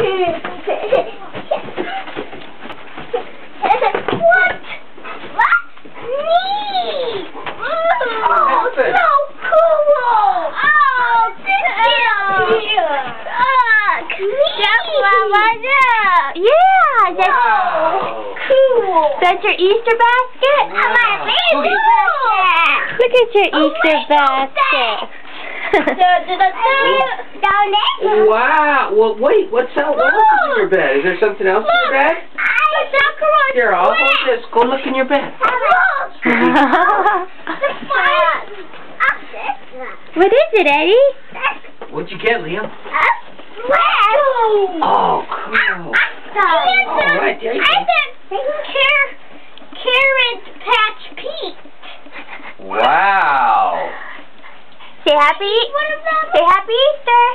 What? Neat! Oh, so cool! Oh, this is yeah, that's cool. That's your Easter basket? Wow. My baby basket. Look at your Easter basket. Wow. Well, wait. What else is in your bed? Is there something else in your bed? Here, I'll hold this. Go look in your bed. What is it, Eddie? What'd you get, Liam? Oh, Oh, cool. All right, there you go. Carrot Patch Pete. Wow. Say happy. Say happy Easter.